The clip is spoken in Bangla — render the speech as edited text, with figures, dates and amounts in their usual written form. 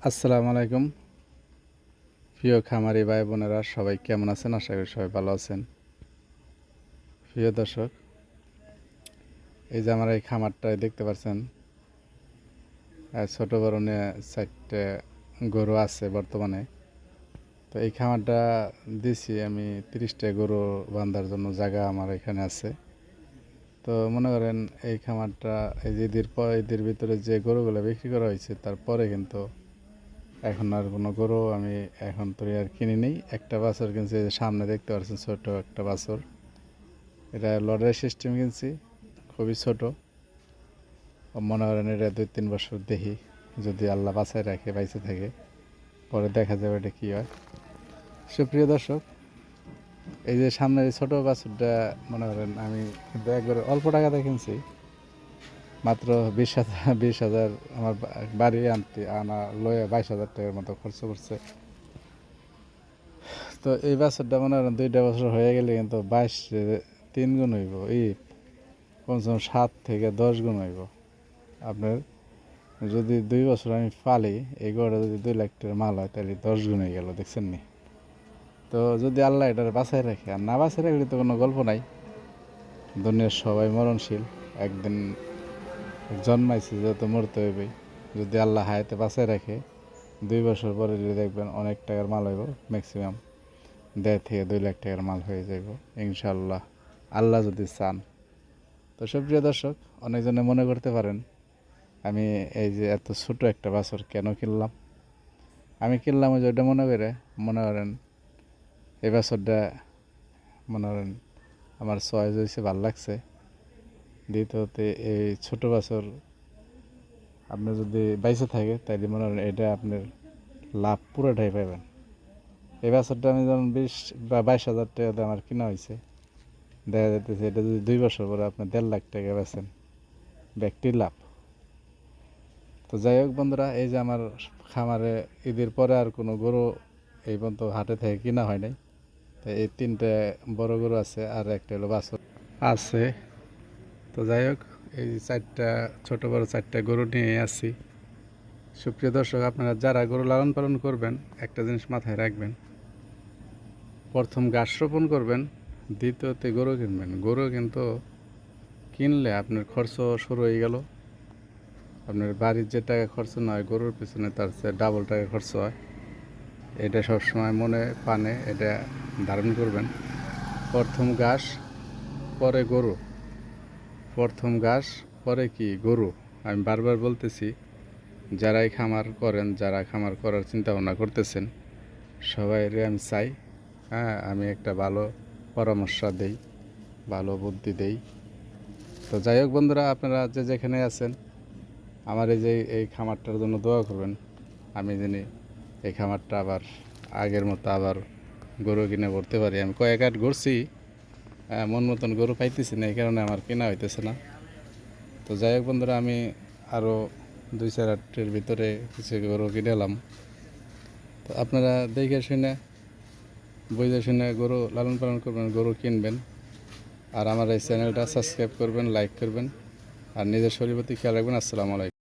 আসসালামু আলাইকুম প্রিয় খামারি ভাই বোনেরা, সবাই কেমন আছেন? আশা করি সবাই ভালো আছেন। প্রিয় দর্শক, এই যে আমার এই খামারটায় দেখতে পাচ্ছেন ছোট বড় নিয়ে 4টে গরু আছে বর্তমানে। তো এই খামারটা দিছি আমি 30টা গরু বাঁধার জন্য, জায়গা আমার এখানে আছে। তো মনে করেন এই খামারটা এই যে ঈদের ভিতরে যে গরুগুলো বিক্রি করা হয়েছে, তারপরে কিন্তু এখন আর কোনো গরু আমি এখন তো আর কিনি নেই। একটা বাছর কিনছি, সামনে দেখতে পাচ্ছেন ছোট একটা বাছর। এটা লটারি সিস্টেম কিনছি, খুবই ছোট। মনে করেন এটা 2-3 বছর দেখি, যদি আল্লাহ বাঁচায় রাখে, বাইচে থাকে, পরে দেখা যাবে এটা কী হয়। সুপ্রিয় দর্শক, এই যে সামনের এই ছোটো বাছরটা মনে করেন আমি কিন্তু একবারে অল্প টাকাতে কিনছি, মাত্র 20,000 আমার বাড়ি আনা লয়ে 22,000 টাকার মতো খরচ করছে। তো এই বছরটা মনে করেন 2টা বছর হয়ে গেলে কিন্তু 3 গুণ হইব, কমসে কম 7 থেকে 10 গুণ হইব। আপনার যদি 2 বছর আমি পালি, এই গরুটা যদি 2 লাখ টাকার মাল হয়, তাহলে 10 গুণ হয়ে গেল, দেখছেন নি? তো যদি আল্লাহ এটার বাঁচায় রাখে, আর না বাঁচায় রাখলে তো কোনো গল্প নাই। দুনিয়ার সবাই মরণশীল, একদিন জন্মাইছে যত মরতে হইবে। যদি আল্লাহ হায়াতে বাঁচায় রাখে, 2 বছর পরে যদি দেখবেন অনেক টাকার মাল হইব, ম্যাক্সিমাম 1.5 থেকে 2 লাখ টাকার মাল হয়ে যাইব ইনশাআল্লাহ, আল্লাহ যদি চান। তো সুপ্রিয় দর্শক, অনেকজনে মনে করতে পারেন আমি এই যে এত ছোট একটা বাছর কেন কিনলাম। আমি কিনলাম ওই যে ওইটা মনে করেন এই বাছরটা মনে করেন আমার চয়েস হয়েছে, ভালো লাগছে। দ্বিতীয়তে এই ছোট বাছর আপনি যদি বাইসে থাকে, তাইলে মনে করেন এটা আপনার লাভ পুরোটাই পাবেন। এই বাছরটা আমি যেমন 20 বা 22,000 টাকাতে আমার কিনা হয়েছে, দেখা যাইতেছে এটা যদি 2 বছর পরে আপনি 1.5 লাখ টাকা বেচেন, ব্যক্তি লাভ। তো যাই হোক বন্ধুরা, এই যে আমার খামারে ঈদের পরে আর কোনো গরু এই পর্যন্ত হাটে থেকে কিনা হয় নাই। তো এই 3টে বড় গরু আছে, আর একটা হলো বাছুর আছে। তো যাই হোক, এই 4টা ছোটো বড় 4টা গরু নিয়ে আসছি। সুপ্রিয় দর্শক, আপনারা যারা গরু লালন পালন করবেন, একটা জিনিস মাথায় রাখবেন, প্রথম ঘাস রোপণ করবেন, দ্বিতীয়তে গরু কিনবেন। গরু কিন্তু কিনলে আপনার খরচ শুরু হয়ে গেল। আপনার বাড়ির যে টাকা খরচ না হয় গরুর পিছনে, তার চেয়ে ডাবল টাকা খরচ হয়। এটা সবসময় মনে পানে এটা ধারণ করবেন। প্রথম ঘাস পরে গরু, প্রথম ঘাস পরে কি গরু। আমি বারবার বলতেছি, যারাই খামার করেন, যারা খামার করার চিন্তা ভাবনা করতেছেন, সবাইরে আমি চাই, আমি একটা ভালো পরামর্শ দেই, ভালো বুদ্ধি দেই। তো যাই হোক বন্ধুরা, আপনারা যে যেখানে আছেন, আমার এই খামারটার জন্য দোয়া করবেন। আমি জানি এই খামারটা আবার আগের মতো আবার গরু কিনে ভরতে পারি। আমি কয়েক হাট ঘুরছি, মন মতন গরু পাইতেছি না, এই কারণে আমার কেনা হইতেছে না। তো যাই হোক বন্ধুরা, আমি আরও 2-4 হাটের ভিতরে কিছু গরু কিনে এলাম। তো আপনারা দেখে শুনে বুঝে শুনে গরু লালন পালন করবেন, গরু কিনবেন। আর আমার এই চ্যানেলটা সাবস্ক্রাইব করবেন, লাইক করবেন, আর নিজের শরীরের প্রতি খেয়াল রাখবেন। আসসালামু আলাইকুম।